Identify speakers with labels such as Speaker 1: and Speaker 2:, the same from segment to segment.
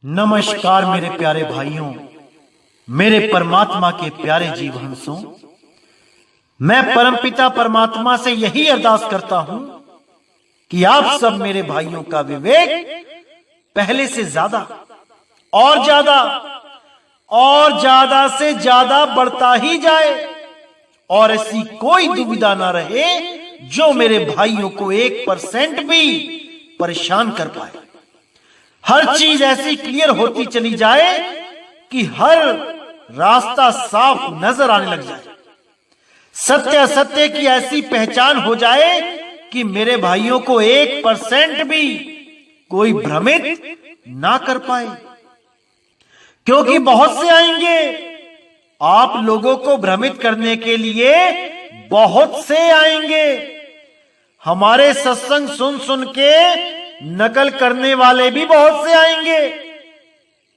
Speaker 1: नमस्कार मेरे प्यारे भाइयों, मेरे परमात्मा के प्यारे जीव हंसों। मैं परमपिता परमात्मा से यही अरदास करता हूं कि आप सब मेरे भाइयों का विवेक पहले से ज्यादा और ज्यादा से ज्यादा बढ़ता ही जाए और ऐसी कोई दुविधा ना रहे जो मेरे भाइयों को 1% भी परेशान कर पाए। हर चीज ऐसी क्लियर होती चली जाए कि हर रास्ता साफ नजर आने लग जाए। सत्य असत्य की ऐसी पहचान हो जाए कि मेरे भाइयों को 1% भी कोई भ्रमित ना कर पाए, क्योंकि बहुत से आएंगे आप लोगों को भ्रमित करने के लिए। बहुत से आएंगे हमारे सत्संग सुन सुन के नकल करने वाले भी बहुत से आएंगे,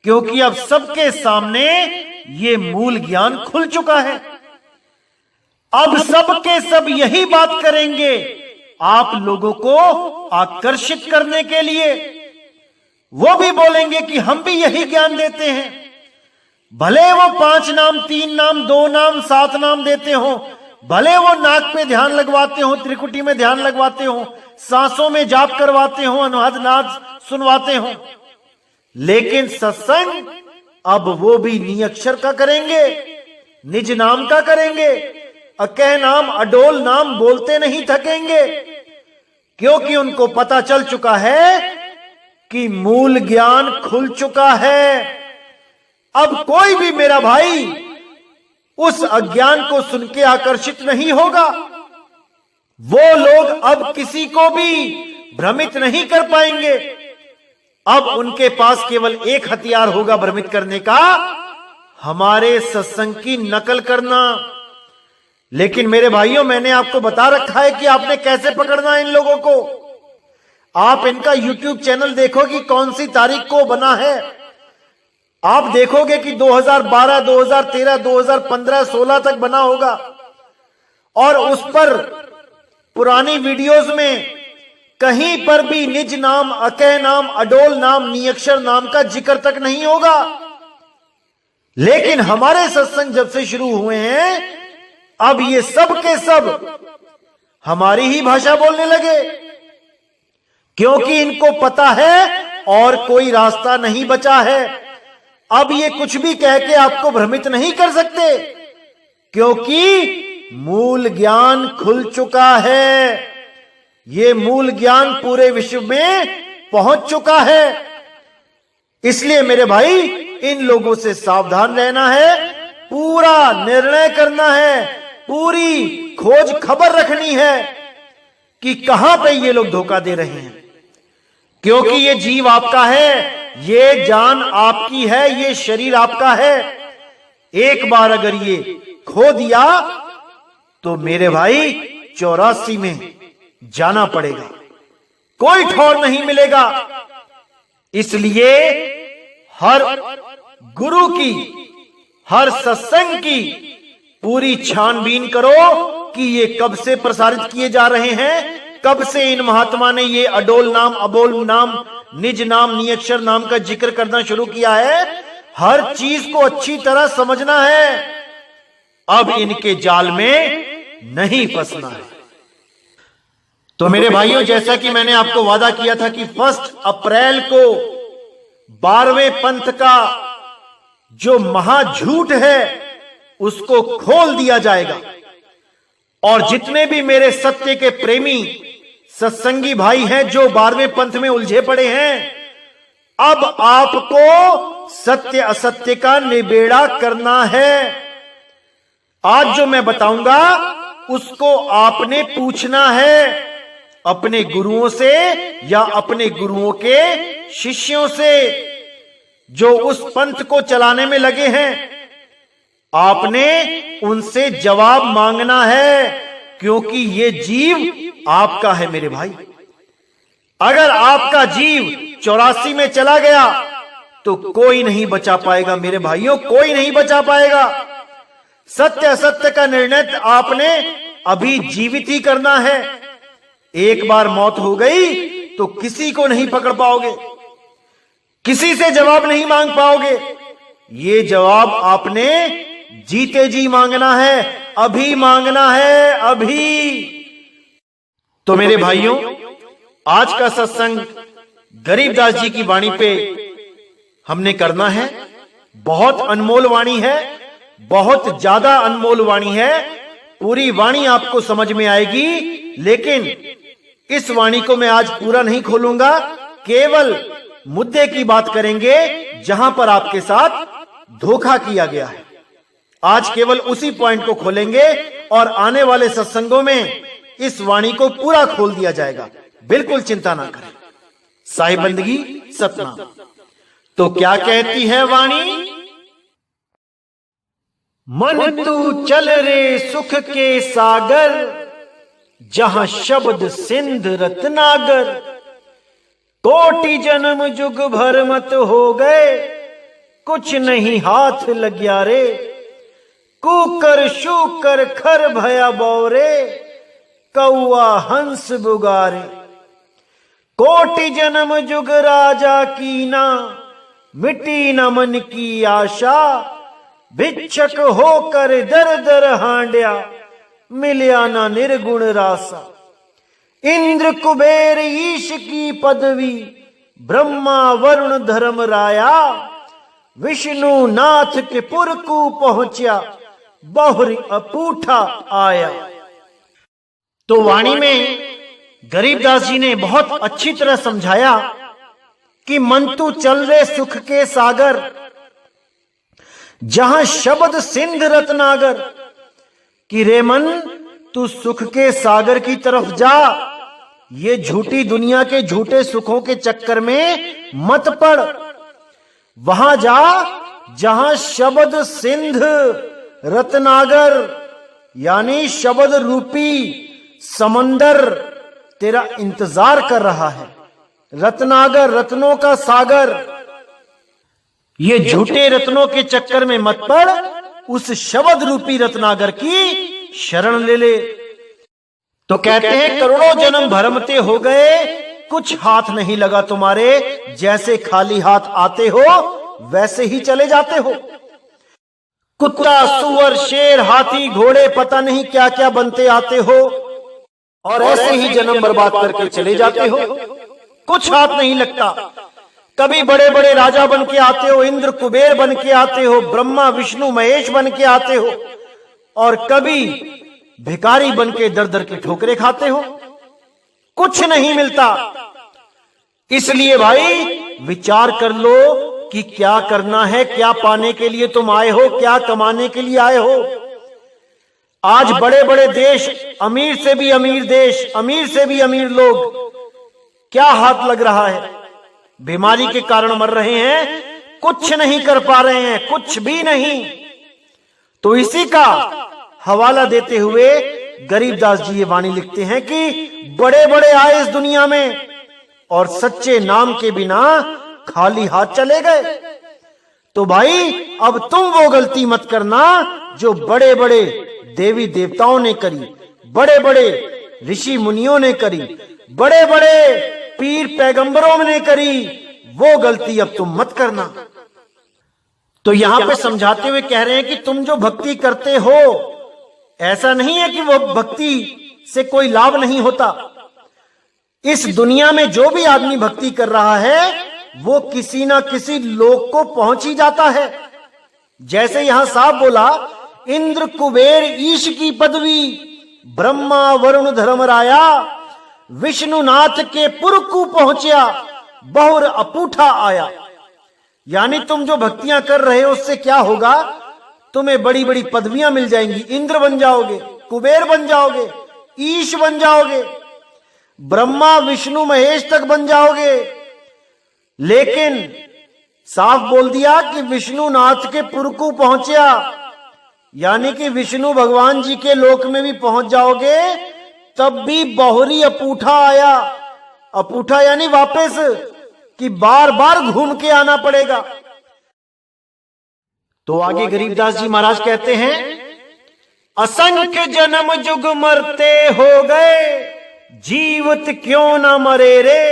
Speaker 1: क्योंकि अब सबके सामने ये मूल ज्ञान खुल चुका है। अब सबके सब यही बात करेंगे आप लोगों को आकर्षित करने के लिए। वो भी बोलेंगे कि हम भी यही ज्ञान देते हैं, भले वो 5 नाम 3 नाम 2 नाम 7 नाम देते हो, भले वो नाक पे ध्यान लगवाते हो, त्रिकुटी में ध्यान लगवाते हो, सांसों में जाप करवाते हो, अनहद नाद सुनवाते हो, लेकिन सत्संग अब वो भी निअक्षर का करेंगे, निज नाम का करेंगे। अकह नाम अडोल नाम बोलते नहीं थकेंगे, क्योंकि उनको पता चल चुका है कि मूल ज्ञान खुल चुका है। अब कोई भी मेरा भाई उस अज्ञान को सुन के आकर्षित नहीं होगा। वो लोग अब किसी को भी भ्रमित नहीं कर पाएंगे। अब उनके पास केवल एक हथियार होगा भ्रमित करने का, हमारे सत्संग की नकल करना। लेकिन मेरे भाइयों, मैंने आपको बता रखा है कि आपने कैसे पकड़ना है इन लोगों को। आप इनका YouTube चैनल देखो कि कौन सी तारीख को बना है। आप देखोगे कि 2012, 2013, 2015, 16 तक बना होगा, और उस पर पुरानी वीडियोस में कहीं पर भी निज नाम, अकह नाम, अडोल नाम, निअक्षर नाम का जिक्र तक नहीं होगा। लेकिन हमारे सत्संग जब से शुरू हुए हैं, अब ये सब के सब हमारी ही भाषा बोलने लगे, क्योंकि इनको पता है और कोई रास्ता नहीं बचा है। अब ये कुछ भी कह के आपको भ्रमित नहीं कर सकते, क्योंकि मूल ज्ञान खुल चुका है। ये मूल ज्ञान पूरे विश्व में पहुंच चुका है। इसलिए मेरे भाई, इन लोगों से सावधान रहना है, पूरा निर्णय करना है, पूरी खोज खबर रखनी है कि कहां पे ये लोग धोखा दे रहे हैं। क्योंकि ये जीव आपका है, ये जान आपकी है, ये शरीर आपका है। एक बार अगर ये खो दिया तो मेरे भाई 84 में जाना पड़ेगा, कोई ठौर नहीं मिलेगा। इसलिए हर गुरु की, हर सत्संग की पूरी छानबीन करो कि ये कब से प्रसारित किए जा रहे हैं, कब से इन महात्मा ने ये अडोल नाम, अबोल नाम, निज नाम, निअक्षर नाम का जिक्र करना शुरू किया है। हर चीज को अच्छी तरह समझना है, अब इनके जाल में नहीं फंसना है। तो मेरे भाइयों, जैसा कि मैंने आपको वादा किया था कि 1 अप्रैल को 12वें पंथ का जो महाझूठ है उसको खोल दिया जाएगा, और जितने भी मेरे सत्य के प्रेमी सत्संगी भाई हैं जो 12वें पंथ में उलझे पड़े हैं, अब आपको सत्य असत्य का निबेड़ा करना है। आज जो मैं बताऊंगा उसको आपने पूछना है अपने गुरुओं से या अपने गुरुओं के शिष्यों से जो उस पंथ को चलाने में लगे हैं। आपने उनसे जवाब मांगना है, क्योंकि ये जीव आपका है मेरे भाई। अगर आपका जीव 84 में चला गया तो कोई नहीं बचा पाएगा मेरे भाइयों, कोई नहीं बचा पाएगा। सत्य असत्य का निर्णय आपने अभी जीवित ही करना है। एक बार मौत हो गई तो किसी को नहीं पकड़ पाओगे। किसी से जवाब नहीं मांग पाओगे। ये जवाब आपने जीते जी मांगना है, अभी मांगना है, अभी। तो मेरे भाइयों, आज का सत्संग गरीबदास जी की वाणी पे हमने करना है। बहुत अनमोल वाणी है, बहुत ज्यादा अनमोल वाणी है। पूरी वाणी आपको समझ में आएगी, लेकिन इस वाणी को मैं आज पूरा नहीं खोलूंगा। केवल मुद्दे की बात करेंगे जहां पर आपके साथ धोखा किया गया है। आज केवल उसी पॉइंट को खोलेंगे और आने वाले सत्संगों में इस वाणी को पूरा खोल दिया जाएगा। बिल्कुल चिंता ना करें। साहिब बंदगी सतनाम। तो क्या कहती है वाणी? मन तू चल रे सुख के सागर, जहां शब्द सिंध रत्नागर। कोटि जन्म जुग भर मत हो गए, कुछ नहीं हाथ लग्या रे। कुकर शूकर खर भया बौरे, कौआ हंस बुगारे। कोटि जन्म जुग राजा कीना, मिटी न मन की आशा। भिक्षक होकर दर दर हांड्या, मिल्या न निर्गुण रासा। इंद्र कुबेर ईश की पदवी, ब्रह्मा वरुण धर्म राया। विष्णु नाथ के पुर को पहुंचा, बहुरी अपूठा आया। तो वाणी में गरीबदास जी ने बहुत अच्छी तरह समझाया कि मन तू चल रे सुख के सागर, जहां शब्द सिंध रत्नागर। कि रे मन, तू सुख के सागर की तरफ जा। ये झूठी दुनिया के झूठे सुखों के चक्कर में मत पड़। वहां जा जहां शब्द सिंध रत्नागर, यानी शब्द रूपी समंदर तेरा इंतजार कर रहा है। रत्नागर, रत्नों का सागर। ये झूठे रत्नों के चक्कर में मत पड़, उस शब्द रूपी रत्नागर की शरण ले ले। तो कहते हैं करोड़ों जन्म भरमते हो गए, कुछ हाथ नहीं लगा तुम्हारे। जैसे खाली हाथ आते हो वैसे ही चले जाते हो। कुत्ता सुअर शेर हाथी घोड़े पता नहीं क्या क्या बनते आते हो, और ऐसे ही जन्म बर्बाद करके चले जाते हो। कुछ हाथ नहीं लगता। कभी बड़े बड़े राजा बन के आते हो, इंद्र कुबेर बन के आते हो, ब्रह्मा विष्णु महेश बन के आते हो, और कभी भिखारी बन के दर दर के ठोकरे खाते हो। कुछ नहीं मिलता। इसलिए भाई विचार कर लो कि क्या करना है, क्या पाने के लिए तुम आए हो, क्या कमाने के लिए आए हो। आज बड़े बड़े देश, अमीर से भी अमीर देश, अमीर से भी अमीर लोग, क्या हाथ लग रहा है? बीमारी के कारण मर रहे हैं, कुछ नहीं कर पा रहे हैं, कुछ भी नहीं। तो इसी का हवाला देते हुए गरीबदास जी ये वाणी लिखते हैं कि बड़े बड़े आए इस दुनिया में और सच्चे नाम के बिना खाली हाथ चले गए। तो भाई अब तुम वो गलती मत करना जो बड़े बड़े देवी देवताओं ने करी, बड़े बड़े ऋषि मुनियों ने करी, बड़े बड़े पीर पैगंबरों ने करी। वो गलती अब तुम मत करना। तो यहां पे समझाते हुए कह रहे हैं कि तुम जो भक्ति करते हो, ऐसा नहीं है कि वो भक्ति से कोई लाभ नहीं होता। इस दुनिया में जो भी आदमी भक्ति कर रहा है वो किसी ना किसी लोक को पहुंच ही जाता है। जैसे यहां साफ बोला, इंद्र कुबेर ईश की पदवी, ब्रह्मा वरुण धर्म राया। विष्णुनाथ के पुर को पहुंचा, बहुर अपूठा आया। यानी तुम जो भक्तियां कर रहे हो उससे क्या होगा? तुम्हें बड़ी बड़ी पदवियां मिल जाएंगी। इंद्र बन जाओगे, कुबेर बन जाओगे, ईश बन जाओगे, ब्रह्मा विष्णु महेश तक बन जाओगे। लेकिन साफ बोल दिया कि विष्णुनाथ के पुर को पहुंचा, यानी कि विष्णु भगवान जी के लोक में भी पहुंच जाओगे, तब भी बहुरी अपूठा आया। अपूठा यानी वापस, कि बार बार घूम के आना पड़ेगा। तो आगे गरीबदास जी महाराज कहते हैं, असंख्य जन्म जुग मरते हो गए, जीवत क्यों न मरे रे।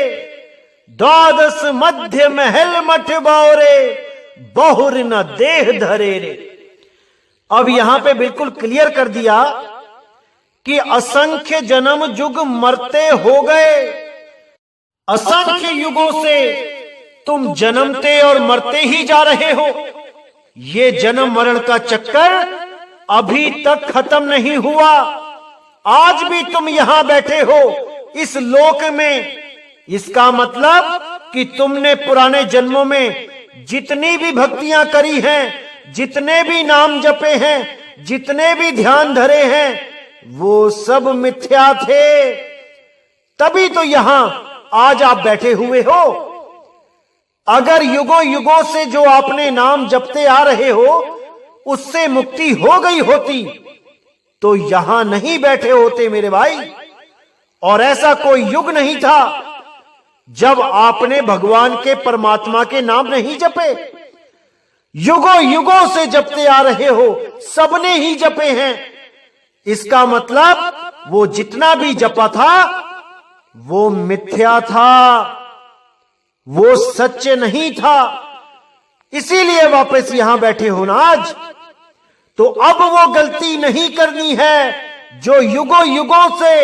Speaker 1: द्वादश मध्य महल मठ बावरे, बहुर न देह धरे रे। अब यहां पे बिल्कुल क्लियर कर दिया कि असंख्य जन्म युग मरते हो गए, असंख्य युगों से तुम जन्मते और मरते ही जा रहे हो। ये जन्म मरण का चक्कर अभी तक खत्म नहीं हुआ। आज भी तुम यहां बैठे हो इस लोक में। इसका मतलब कि तुमने पुराने जन्मों में जितनी भी भक्तियां करी हैं, जितने भी नाम जपे हैं, जितने भी ध्यान धरे हैं, वो सब मिथ्या थे। तभी तो यहां आज आप बैठे हुए हो। अगर युगों युगों से जो आपने नाम जपते आ रहे हो उससे मुक्ति हो गई होती तो यहां नहीं बैठे होते मेरे भाई। और ऐसा कोई युग नहीं था जब आपने भगवान के परमात्मा के नाम नहीं जपे। युगों युगों से जपते आ रहे हो, सबने ही जपे हैं। इसका मतलब वो जितना भी जपा था वो मिथ्या था, वो सच्चे नहीं था। इसीलिए वापस यहां बैठे हो ना आज। तो अब वो गलती नहीं करनी है जो युगों युगों से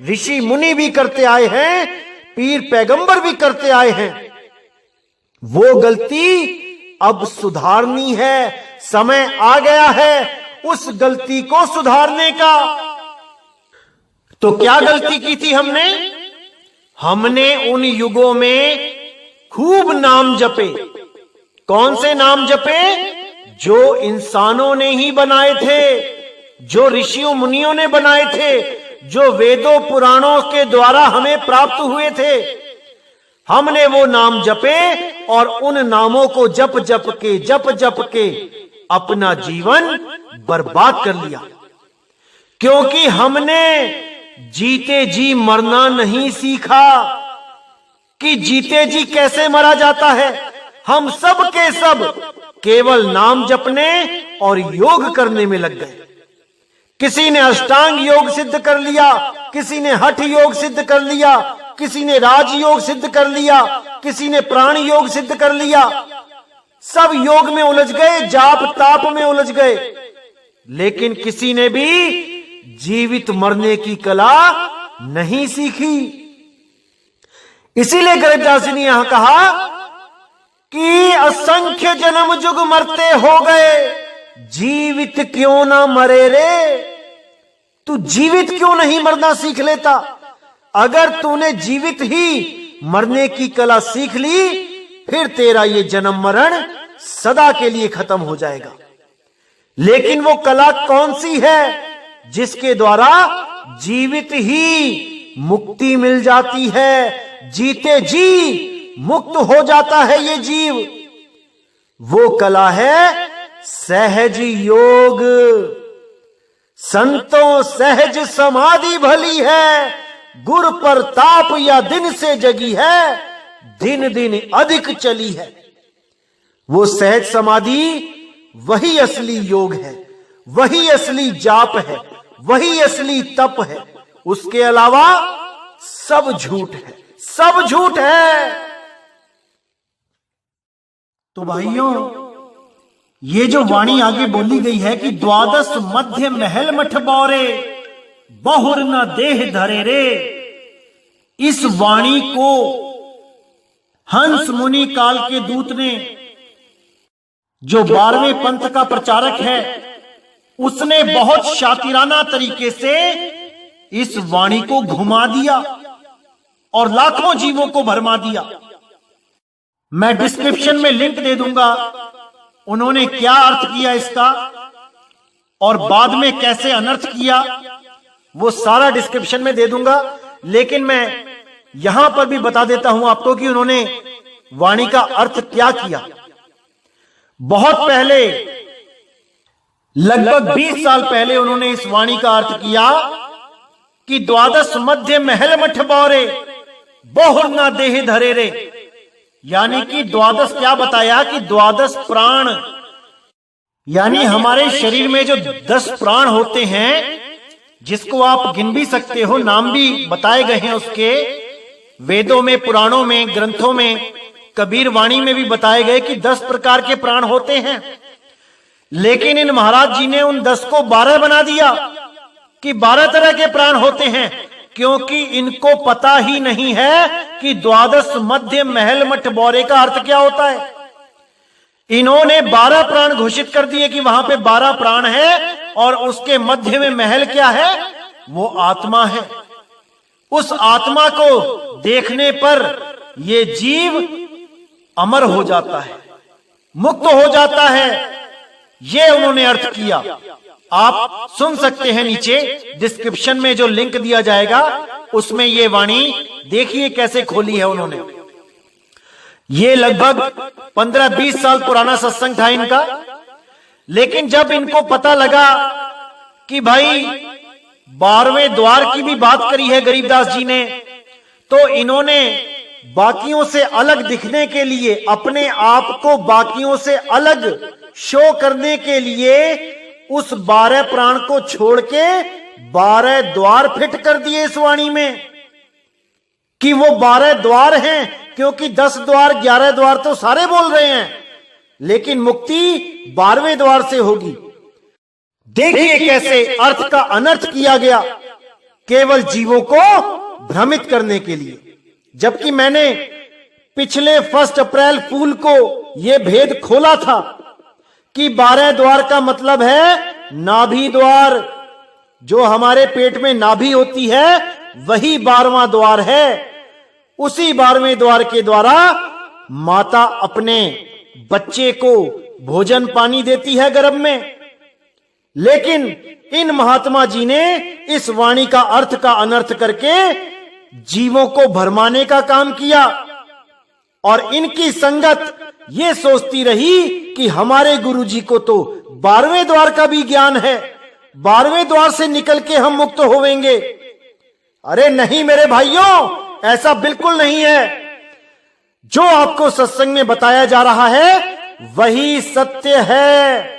Speaker 1: ऋषि मुनि भी करते आए हैं, पीर पैगंबर भी करते आए हैं। वो गलती अब सुधारनी है। समय आ गया है उस गलती को सुधारने का। तो क्या गलती की थी हमने? हमने उन युगों में खूब नाम जपे। कौन से नाम जपे? जो इंसानों ने ही बनाए थे, जो ऋषियों मुनियों ने बनाए थे, जो वेदों पुराणों के द्वारा हमें प्राप्त हुए थे। हमने वो नाम जपे और उन नामों को जप जप के अपना जीवन बर्बाद कर लिया। क्योंकि हमने जीते जी मरना नहीं सीखा कि जीते जी कैसे मरा जाता है। हम सब के सब केवल नाम जपने और योग करने में लग गए। किसी ने अष्टांग योग सिद्ध कर लिया, किसी ने हठ योग सिद्ध कर लिया, किसी ने राज योग सिद्ध कर लिया, किसी ने प्राण योग सिद्ध कर लिया। सब योग में उलझ गए, जाप ताप में उलझ गए। लेकिन किसी ने भी जीवित मरने की कला नहीं सीखी। इसीलिए गरीबदास जी ने यहां कहा कि असंख्य जन्म युग मरते हो गए, जीवित क्यों ना मरे रे। तू जीवित क्यों नहीं मरना सीख लेता? अगर तूने जीवित ही मरने की कला सीख ली फिर तेरा ये जन्म मरण सदा के लिए खत्म हो जाएगा। लेकिन वो कला कौन सी है जिसके द्वारा जीवित ही मुक्ति मिल जाती है, जीते जी मुक्त हो जाता है ये जीव। वो कला है सहज योग। संतों सहज समाधि भली है, गुर पर ताप या दिन से जगी है, दिन दिन अधिक चली है। वो सहज समाधि वही असली योग है, वही असली जाप है, वही असली तप है। उसके अलावा सब झूठ है, सब झूठ है। तो भाइयों, ये जो वाणी आगे बोली गई है कि द्वादश मध्य महल मठ बौरे, बहुर न देह धरे रे, इस वाणी को हंस मुनि काल के दूत ने, जो 12वें पंथ का प्रचारक है, उसने बहुत शातिराना तरीके से इस वाणी को घुमा दिया और लाखों जीवों को भरमा दिया। मैं डिस्क्रिप्शन में लिंक दे दूंगा, उन्होंने क्या अर्थ किया इसका और बाद में कैसे अनर्थ किया, वो सारा डिस्क्रिप्शन में दे दूंगा। लेकिन मैं यहां पर भी बता देता हूं आपको कि उन्होंने वाणी का अर्थ क्या किया। बहुत पहले, लगभग 20 साल पहले उन्होंने इस वाणी का अर्थ किया कि द्वादश मध्य महल मठ बौरे, बहुर ना देह धरे रे। यानी कि द्वादश क्या बताया कि द्वादश प्राण, यानी हमारे शरीर में जो 10 प्राण होते हैं, जिसको आप गिन भी सकते हो, नाम भी बताए गए हैं उसके, वेदों में, पुराणों में, ग्रंथों में, कबीर वाणी में भी बताए गए कि 10 प्रकार के प्राण होते हैं। लेकिन इन महाराज जी ने उन 10 को 12 बना दिया कि 12 तरह के प्राण होते हैं, क्योंकि इनको पता ही नहीं है कि द्वादश मध्य महल मठ बौरे का अर्थ क्या होता है। इन्होंने 12 प्राण घोषित कर दिए कि वहां पे 12 प्राण है, और उसके मध्य में महल क्या है, वो आत्मा है। उस आत्मा को देखने पर ये जीव अमर हो जाता है, मुक्त हो जाता है। ये उन्होंने अर्थ किया। आप सुन सकते हैं, नीचे डिस्क्रिप्शन में जो लिंक दिया जाएगा उसमें ये वाणी देखिए कैसे खोली है उन्होंने। ये लगभग 15-20 साल पुराना सत्संग था इनका। लेकिन जब इनको पता लगा कि भाई 12वें द्वार की भी बात करी है गरीबदास जी ने, तो इन्होंने बाकियों से अलग दिखने के लिए, अपने आप को बाकियों से अलग शो करने के लिए उस 12 प्राण को छोड़ के 12 द्वार फिट कर दिए इस वाणी में कि वो 12 द्वार हैं। क्योंकि 10 द्वार 11 द्वार तो सारे बोल रहे हैं, लेकिन मुक्ति 12वें द्वार से होगी। देखिए कैसे अर्थ का अनर्थ किया गया केवल जीवों को भ्रमित करने के लिए। जबकि मैंने पिछले 1 अप्रैल फूल को यह भेद खोला था कि 12 द्वार का मतलब है नाभि द्वार। जो हमारे पेट में नाभि होती है वही 12वां द्वार है। उसी 12वें द्वार के द्वारा माता अपने बच्चे को भोजन पानी देती है गर्भ में। लेकिन इन महात्मा जी ने इस वाणी का अर्थ का अनर्थ करके जीवों को भरमाने का काम किया, और इनकी संगत ये सोचती रही कि हमारे गुरुजी को तो 12वें द्वार का भी ज्ञान है, 12वें द्वार से निकल के हम मुक्त होवेंगे। अरे नहीं मेरे भाइयों, ऐसा बिल्कुल नहीं है। जो आपको सत्संग में बताया जा रहा है वही सत्य है।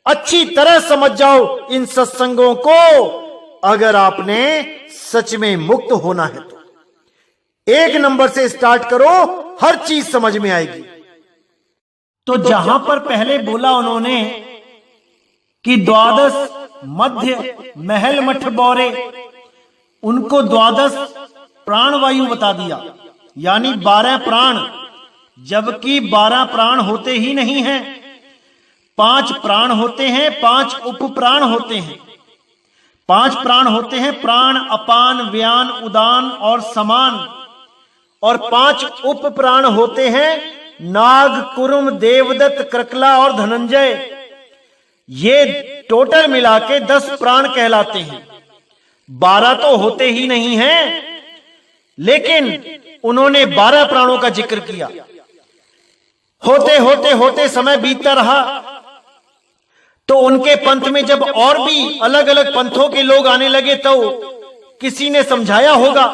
Speaker 1: अच्छी तरह समझ जाओ इन सत्संगों को, अगर आपने सच में मुक्त होना है तो। 1 नंबर से स्टार्ट करो, हर चीज समझ में आएगी। तो जहां पर पहले बोला उन्होंने कि 12 मध्य महल मठ बौरे, उनको 12 प्राणवायु बता दिया, यानी 12 प्राण, जबकि 12 प्राण होते ही नहीं हैं। 5 प्राण होते हैं, 5 उप प्राण होते हैं। 5 प्राण होते हैं, प्राण, अपान, व्यान, उदान और समान। और 5 उप प्राण होते हैं, नाग, कुरुम, देवदत्त, कृकला और धनंजय। ये टोटल मिला के 10 प्राण कहलाते हैं। 12 तो होते ही नहीं हैं, लेकिन उन्होंने 12 प्राणों का जिक्र किया। होते होते होते समय बीतता रहा, तो उनके पंथ में जब और भी अलग अलग पंथों के लोग आने लगे, तो किसी ने समझाया होगा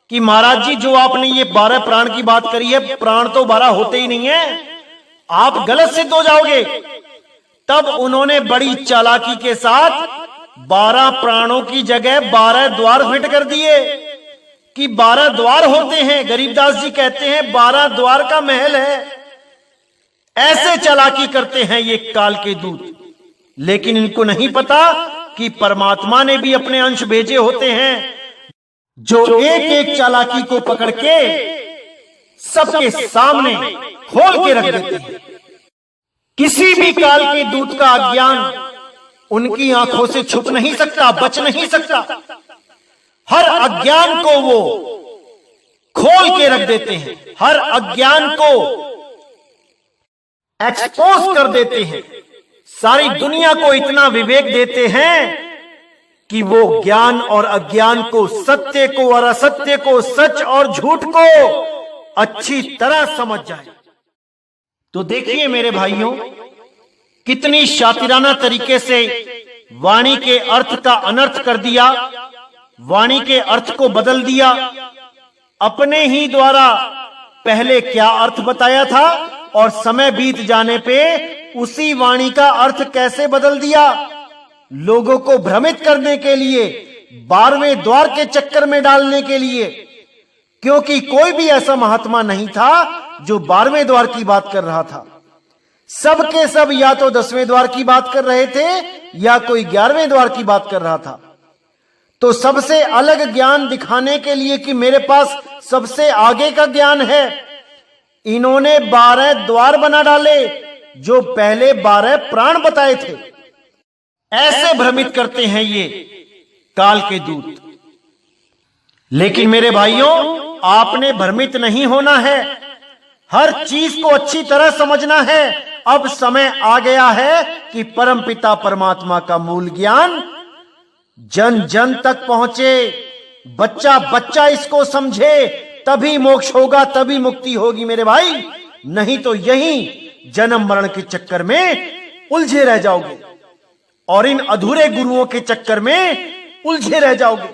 Speaker 1: कि महाराज जी, जो आपने ये 12 प्राण की बात करी है, प्राण तो 12 होते ही नहीं है, आप गलत सिद्ध हो जाओगे। तब उन्होंने बड़ी चालाकी के साथ 12 प्राणों की जगह 12 द्वार फिट कर दिए कि 12 द्वार होते हैं। गरीबदास जी कहते हैं 12 द्वार का महल है। ऐसे चालाकी करते हैं ये काल के दूत, लेकिन इनको नहीं पता कि परमात्मा ने भी अपने अंश भेजे होते हैं, जो एक एक चालाकी को पकड़ के सबके सामने खोल के रख देते हैं। किसी भी काल के दूत का अज्ञान उनकी आंखों से छुप नहीं सकता, बच नहीं सकता। हर अज्ञान को वो खोल के रख देते हैं, हर अज्ञान को एक्सपोज कर देते हैं। सारी दुनिया को इतना विवेक देते हैं कि वो ज्ञान और अज्ञान को, सत्य को और असत्य को, सच और झूठ को अच्छी तरह समझ जाए। तो देखिए मेरे भाइयों, कितनी शातिराना तरीके से वाणी के अर्थ का अनर्थ कर दिया, वाणी के अर्थ को बदल दिया। अपने ही द्वारा पहले क्या अर्थ बताया था और समय बीत जाने पे उसी वाणी का अर्थ कैसे बदल दिया। लोगों को भ्रमित करने के लिए, 12वें द्वार के चक्कर में डालने के लिए। क्योंकि कोई भी ऐसा महात्मा नहीं था जो 12वें द्वार की बात कर रहा था। सब के सब या तो 10वें द्वार की बात कर रहे थे या कोई 11वें द्वार की बात कर रहा था। तो सबसे अलग ज्ञान दिखाने के लिए कि मेरे पास सबसे आगे का ज्ञान है, इन्होंने 12 द्वार बना डाले जो पहले 12 प्राण बताए थे। ऐसे भ्रमित करते हैं ये काल के दूत। लेकिन मेरे भाइयों, आपने भ्रमित नहीं होना है, हर चीज को अच्छी तरह समझना है। अब समय आ गया है कि परमपिता परमात्मा का मूल ज्ञान जन जन तक पहुंचे, बच्चा बच्चा इसको समझे, तभी मोक्ष होगा, तभी मुक्ति होगी मेरे भाई। नहीं तो यही जन्म मरण के चक्कर में उलझे रह जाओगे और इन अधूरे गुरुओं के चक्कर में उलझे रह जाओगे।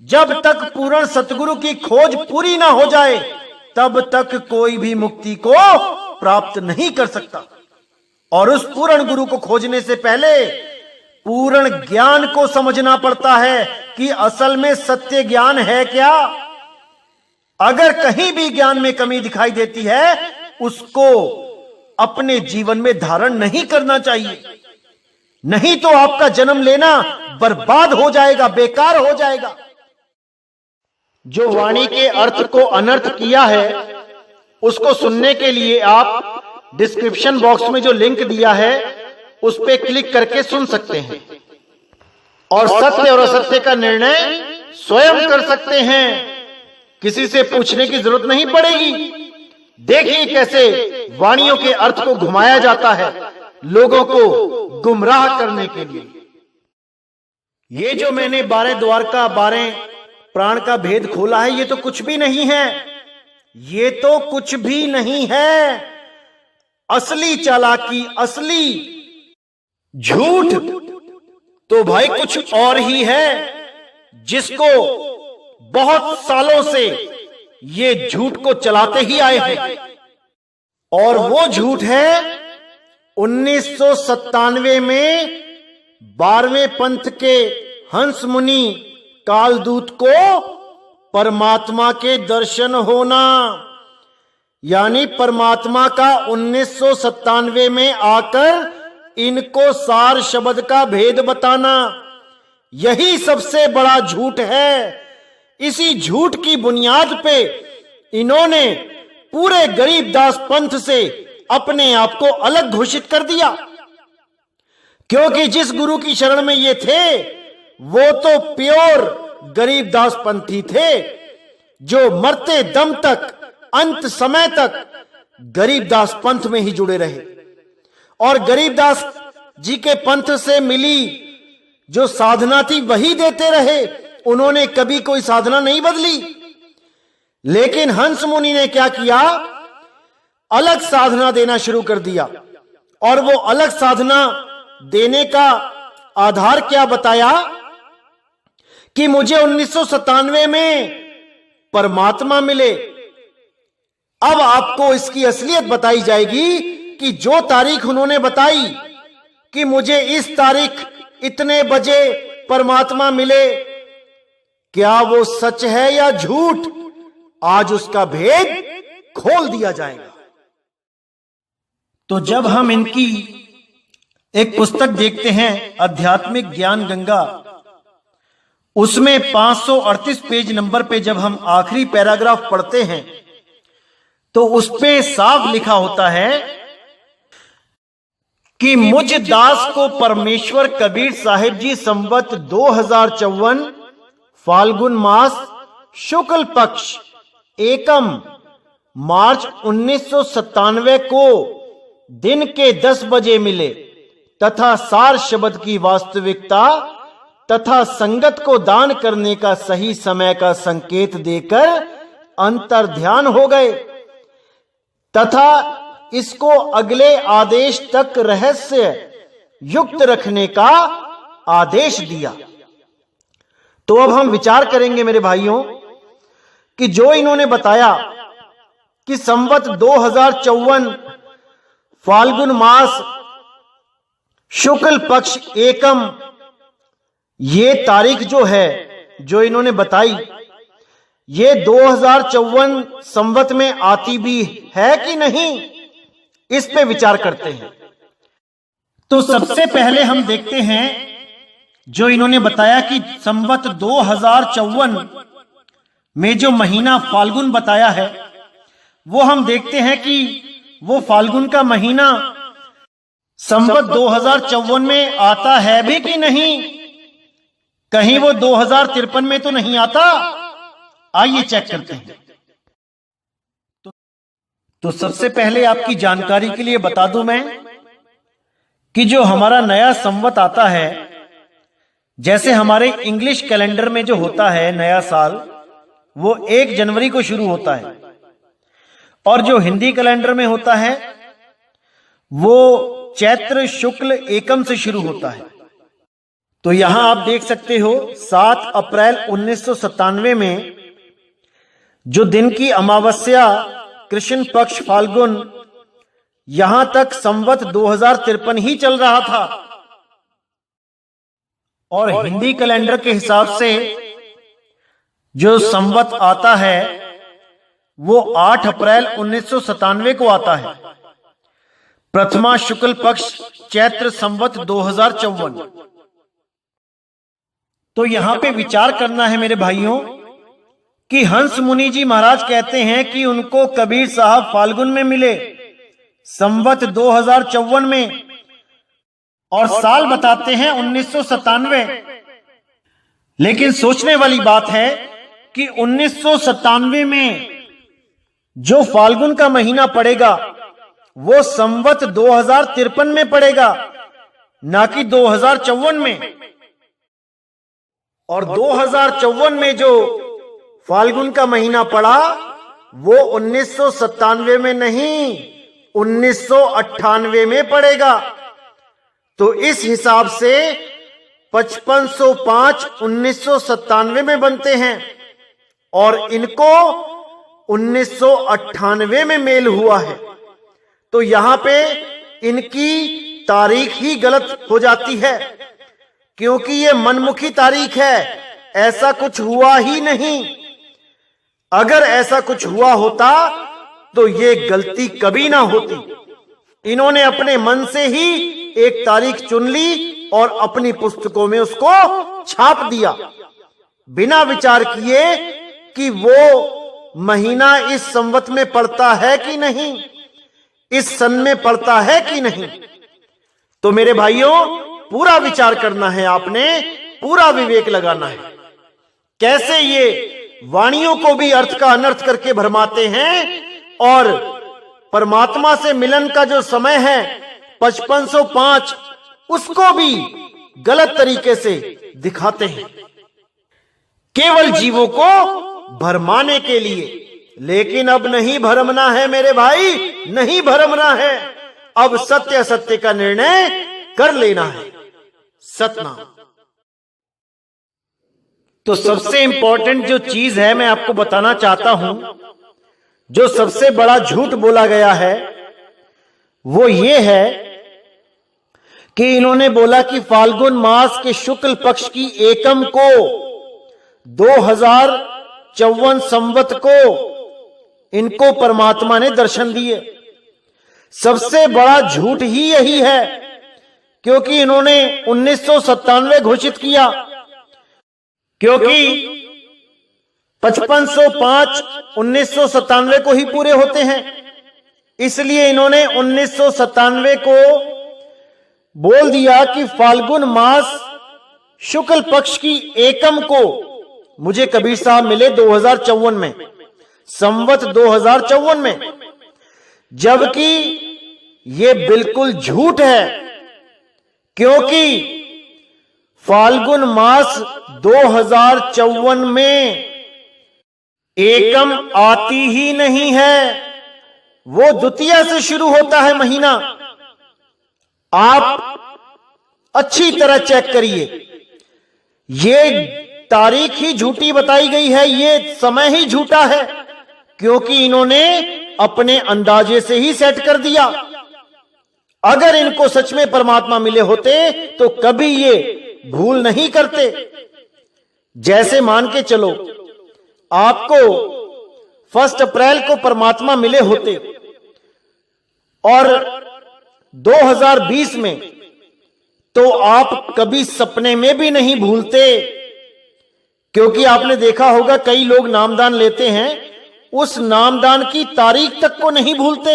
Speaker 1: जब तक पूर्ण सतगुरु की खोज पूरी ना हो जाए तब तक कोई भी मुक्ति को प्राप्त नहीं कर सकता। और उस पूर्ण गुरु को खोजने से पहले पूर्ण ज्ञान को समझना पड़ता है कि असल में सत्य ज्ञान है क्या। अगर कहीं भी ज्ञान में कमी दिखाई देती है उसको अपने जीवन में धारण नहीं करना चाहिए, नहीं तो आपका जन्म लेना बर्बाद हो जाएगा, बेकार हो जाएगा। जो वाणी के अर्थ को अनर्थ किया है उसको सुनने के लिए आप डिस्क्रिप्शन बॉक्स में जो लिंक दिया है उस पर क्लिक करके सुन सकते हैं और सत्य और असत्य का निर्णय स्वयं कर सकते हैं। किसी से पूछने की जरूरत नहीं पड़ेगी। देखिए कैसे वाणियों के अर्थ को घुमाया जाता है लोगों को गुमराह करने के लिए। ये जो मैंने 12 द्वार का 12 प्राण का भेद खोला है, ये तो कुछ भी नहीं है, ये तो कुछ भी नहीं है। असली चालाकी, असली झूठ तो भाई कुछ और ही है, जिसको बहुत सालों से ये झूठ को चलाते ही आए हैं। और वो झूठ है 1997 में 12वें पंथ के हंस मुनि कालदूत को परमात्मा के दर्शन होना, यानी परमात्मा का 1997 में आकर इनको सार शब्द का भेद बताना, यही सबसे बड़ा झूठ है। इसी झूठ की बुनियाद पे इन्होंने पूरे गरीबदास पंथ से अपने आप को अलग घोषित कर दिया, क्योंकि जिस गुरु की शरण में ये थे वो तो प्योर गरीबदास पंथी थे, जो मरते दम तक, अंत समय तक गरीबदास पंथ में ही जुड़े रहे। और गरीबदास जी के पंथ से मिली जो साधना थी वही देते रहे, उन्होंने कभी कोई साधना नहीं बदली। लेकिन हंस मुनि ने क्या किया, अलग साधना देना शुरू कर दिया। और वो अलग साधना देने का आधार क्या बताया कि मुझे 1997 में परमात्मा मिले। अब आपको इसकी असलियत बताई जाएगी कि जो तारीख उन्होंने बताई कि मुझे इस तारीख इतने बजे परमात्मा मिले, क्या वो सच है या झूठ, आज उसका भेद खोल दिया जाएगा। तो जब हम इनकी एक पुस्तक देखते हैं आध्यात्मिक ज्ञान गंगा, उसमें 538 पेज नंबर पे जब हम आखिरी पैराग्राफ पढ़ते हैं तो उस पे साफ लिखा होता है कि मुझ दास को परमेश्वर कबीर साहिब जी संवत 2054 फाल्गुन मास शुक्ल पक्ष एकम मार्च 1997 को दिन के 10 बजे मिले तथा सार शब्द की वास्तविकता तथा संगत को दान करने का सही समय का संकेत देकर अंतर ध्यान हो गए तथा इसको अगले आदेश तक रहस्य युक्त रखने का आदेश दिया। तो अब हम विचार करेंगे मेरे भाइयों कि जो इन्होंने बताया कि संवत 2054 फाल्गुन मास शुक्ल पक्ष एकम, ये तारीख जो है जो इन्होंने बताई, ये 2054 संवत में आती भी है कि नहीं, इस पे विचार करते हैं। तो सबसे पहले हम देखते हैं जो इन्होंने बताया कि संवत 2054 में जो महीना फाल्गुन बताया है, वो हम देखते हैं कि वो फाल्गुन का महीना संवत 2054 में आता है भी कि नहीं, कहीं वो 2053 में तो नहीं आता। आइए चेक करते हैं। तो सबसे पहले आपकी जानकारी के लिए बता दूं मैं कि जो हमारा नया संवत आता है, जैसे हमारे इंग्लिश कैलेंडर में जो होता है नया साल, वो 1 जनवरी को शुरू होता है, और जो हिंदी कैलेंडर में होता है वो चैत्र शुक्ल एकम से शुरू होता है। तो यहां आप देख सकते हो 7 अप्रैल 1997 में जो दिन की अमावस्या कृष्ण पक्ष फाल्गुन, यहां तक संवत 2053 ही चल रहा था, और हिंदी कैलेंडर के हिसाब से जो संवत आता है वो 8 अप्रैल 1997 को आता है, प्रथमा शुक्ल पक्ष चैत्र संवत 2054। तो यहां पे विचार करना है मेरे भाइयों कि हंस मुनि जी महाराज कहते हैं कि उनको कबीर साहब फाल्गुन में मिले संवत 2054 में, और साल बताते हैं 1997। लेकिन सोचने वाली बात है कि 1997 में जो फाल्गुन का महीना पड़ेगा वो संवत 2053 में पड़ेगा, ना कि 2054 में। और 2054 में जो फाल्गुन का महीना पड़ा वो 1997 में नहीं, 1998 में पड़ेगा। तो इस हिसाब से 5505 1997 में बनते हैं, और इनको 1998 में मेल हुआ है। तो यहां पे इनकी तारीख ही गलत हो जाती है, क्योंकि ये मनमुखी तारीख है, ऐसा कुछ हुआ ही नहीं। अगर ऐसा कुछ हुआ होता तो ये गलती कभी ना होती। इन्होंने अपने मन से ही एक तारीख चुन ली और अपनी पुस्तकों में उसको छाप दिया, बिना विचार किए कि वो महीना इस संवत में पड़ता है कि नहीं, इस सन में पड़ता है कि नहीं। तो मेरे भाइयों, पूरा विचार करना है आपने, पूरा विवेक लगाना है। कैसे ये वाणियों को भी अर्थ का अनर्थ करके भरमाते हैं, और परमात्मा से मिलन का जो समय है 5505 उसको भी गलत तरीके से दिखाते हैं, केवल जीवों को भरमाने के लिए। लेकिन अब नहीं भरमना है मेरे भाई, नहीं भरमना है। अब सत्य असत्य का निर्णय कर लेना है। सतनाम। तो सबसे इंपॉर्टेंट जो चीज है मैं आपको बताना चाहता हूं, जो सबसे बड़ा झूठ बोला गया है वो ये है कि इन्होंने बोला कि फाल्गुन मास के शुक्ल पक्ष की एकम को 2054 संवत को इनको परमात्मा ने दर्शन दिए। सबसे बड़ा झूठ ही यही है, क्योंकि इन्होंने 1997 घोषित किया, क्योंकि 5505 1997 को ही पूरे होते हैं, इसलिए इन्होंने 1997 को बोल दिया कि फाल्गुन मास शुक्ल पक्ष की एकम को मुझे कबीर साहब मिले 2054 में, संवत 2054 में, जबकि ये बिल्कुल झूठ है, क्योंकि फाल्गुन मास 2054 में एकम आती ही नहीं है, वो द्वितीया से शुरू होता है महीना। आप अच्छी तरह चेक करिए, ये तारीख ही झूठी बताई गई है, ये समय ही झूठा है, क्योंकि इन्होंने अपने अंदाजे से ही सेट कर दिया। अगर इनको सच में परमात्मा मिले होते तो कभी ये भूल नहीं करते। जैसे मान के चलो आपको 1 अप्रैल को परमात्मा मिले होते और 2020 में, तो आप कभी सपने में भी नहीं भूलते। क्योंकि आपने देखा होगा कई लोग नामदान लेते हैं, उस नामदान की तारीख तक को नहीं भूलते,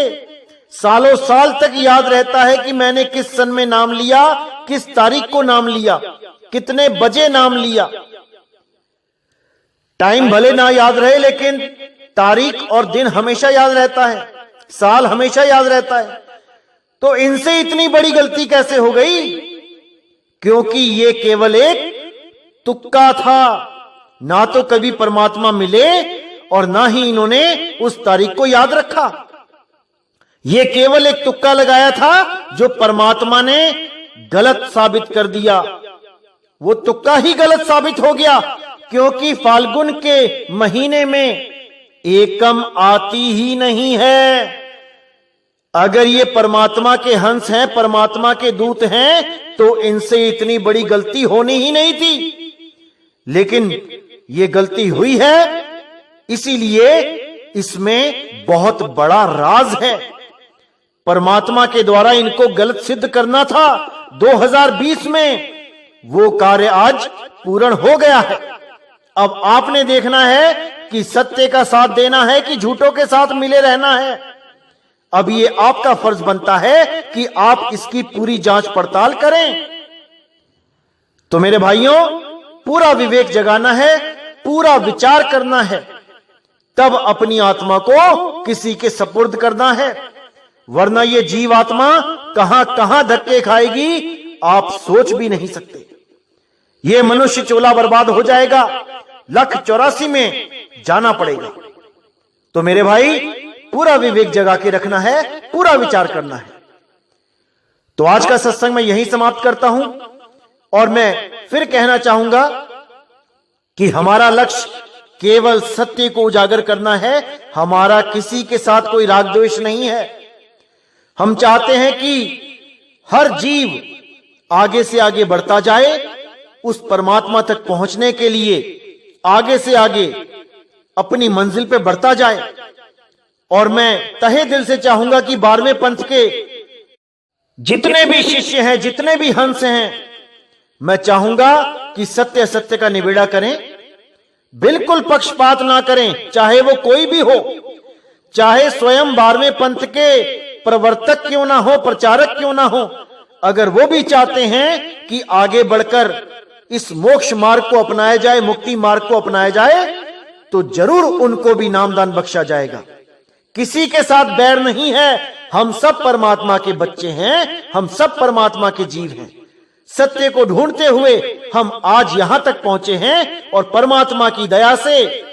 Speaker 1: सालों साल तक याद रहता है कि मैंने किस सन में नाम लिया, किस तारीख को नाम लिया, कितने बजे नाम लिया। टाइम भले ना याद रहे, लेकिन तारीख और दिन हमेशा याद रहता है, साल हमेशा याद रहता है। तो इनसे इतनी बड़ी गलती कैसे हो गई? क्योंकि ये केवल एक तुक्का था। ना तो कभी परमात्मा मिले और ना ही इन्होंने उस तारीख को याद रखा। ये केवल एक तुक्का लगाया था जो परमात्मा ने गलत साबित कर दिया। वो तुक्का ही गलत साबित हो गया, क्योंकि फाल्गुन के महीने में एकम आती ही नहीं है। अगर ये परमात्मा के हंस हैं, परमात्मा के दूत हैं, तो इनसे इतनी बड़ी गलती होनी ही नहीं थी। लेकिन ये गलती हुई है, इसीलिए इसमें बहुत बड़ा राज है। परमात्मा के द्वारा इनको गलत सिद्ध करना था 2020 में, वो कार्य आज पूर्ण हो गया है। अब आपने देखना है कि सत्य का साथ देना है कि झूठों के साथ मिले रहना है। अब ये आपका फर्ज बनता है कि आप इसकी पूरी जांच पड़ताल करें। तो मेरे भाइयों, पूरा विवेक जगाना है, पूरा विचार करना है, तब अपनी आत्मा को किसी के सपुर्द करना है। वरना ये जीव आत्मा कहां कहां धक्के खाएगी, आप सोच भी नहीं सकते। ये मनुष्य चोला बर्बाद हो जाएगा, 184 में जाना पड़ेगा। तो मेरे भाई, पूरा विवेक जगा के रखना है, पूरा विचार करना है। तो आज का सत्संग मैं यहीं समाप्त करता हूं, और मैं फिर कहना चाहूंगा कि हमारा लक्ष्य केवल सत्य को उजागर करना है। हमारा किसी के साथ कोई राग द्वेष नहीं है। हम चाहते हैं कि हर जीव आगे से आगे बढ़ता जाए, उस परमात्मा तक पहुंचने के लिए आगे से आगे अपनी मंजिल पे बढ़ता जाए। और मैं तहे दिल से चाहूंगा कि 12वें पंथ के जितने भी शिष्य हैं, जितने भी हंस हैं, मैं चाहूंगा कि सत्य सत्य का निबेड़ा करें, बिल्कुल पक्षपात ना करें, चाहे वो कोई भी हो, चाहे स्वयं 12वें पंथ के प्रवर्तक क्यों ना हो, प्रचारक क्यों ना हो। अगर वो भी चाहते हैं कि आगे बढ़कर इस मोक्ष मार्ग को अपनाया जाए, मुक्ति मार्ग को अपनाया जाए, तो जरूर उनको भी नामदान बख्शा जाएगा। किसी के साथ बैर नहीं है, हम सब परमात्मा के बच्चे हैं, हम सब परमात्मा के जीव हैं। सत्य को ढूंढते हुए हम आज यहां तक पहुंचे हैं, और परमात्मा की दया से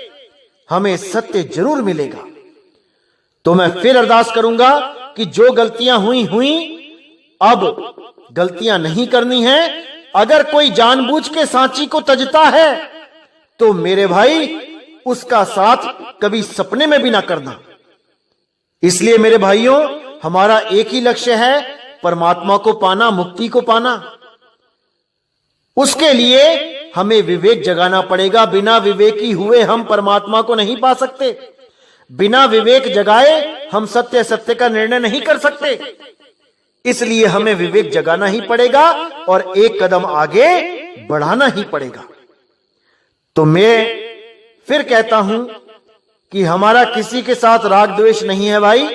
Speaker 1: हमें सत्य जरूर मिलेगा। तो मैं फिर अरदास करूंगा कि जो गलतियां हुई, अब गलतियां नहीं करनी है। अगर कोई जानबूझ के सांची को तजता है, तो मेरे भाई, उसका साथ कभी सपने में भी ना करना। इसलिए मेरे भाइयों, हमारा एक ही लक्ष्य है, परमात्मा को पाना, मुक्ति को पाना। उसके लिए हमें विवेक जगाना पड़ेगा। बिना विवेकी हुए हम परमात्मा को नहीं पा सकते। बिना विवेक जगाए हम सत्य सत्य का निर्णय नहीं कर सकते। इसलिए हमें विवेक जगाना ही पड़ेगा और एक कदम आगे बढ़ाना ही पड़ेगा। तो मैं फिर कहता हूं कि हमारा किसी के साथ राग द्वेष नहीं है भाई।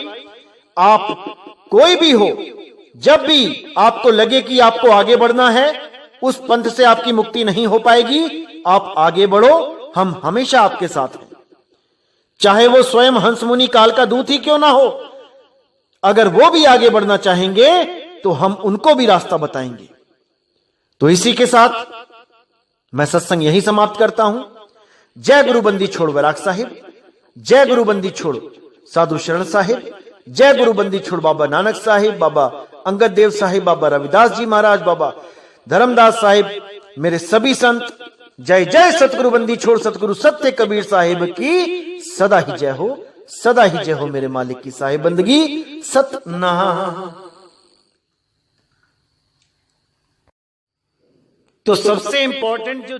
Speaker 1: आप कोई भी हो, जब भी आपको लगे कि आपको आगे बढ़ना है, उस पंथ से आपकी मुक्ति नहीं हो पाएगी, आप आगे बढ़ो, हम हमेशा आपके साथ हैं। चाहे वो स्वयं हंस मुनि काल का दूत ही क्यों ना हो, अगर वो भी आगे बढ़ना चाहेंगे तो हम उनको भी रास्ता बताएंगे। तो इसी के साथ मैं सत्संग यही समाप्त करता हूं। जय गुरु बंदी छोड़ वैराग साहिब, जय गुरु बंदी छोड़ साधु शरण साहिब, जय गुरु बंदी छोड़ बाबा नानक साहिब, बाबा अंगद देव साहिब, बाबा रविदास जी महाराज, बाबा धर्मदास साहिब, मेरे सभी संत। जय जय सतगुरु बंदी छोड़ सतगुरु सत्य कबीर साहिब की सदा ही जय हो, सदा ही जय हो मेरे मालिक की साहिब बंदगी सतनाम। तो सबसे इंपॉर्टेंट जो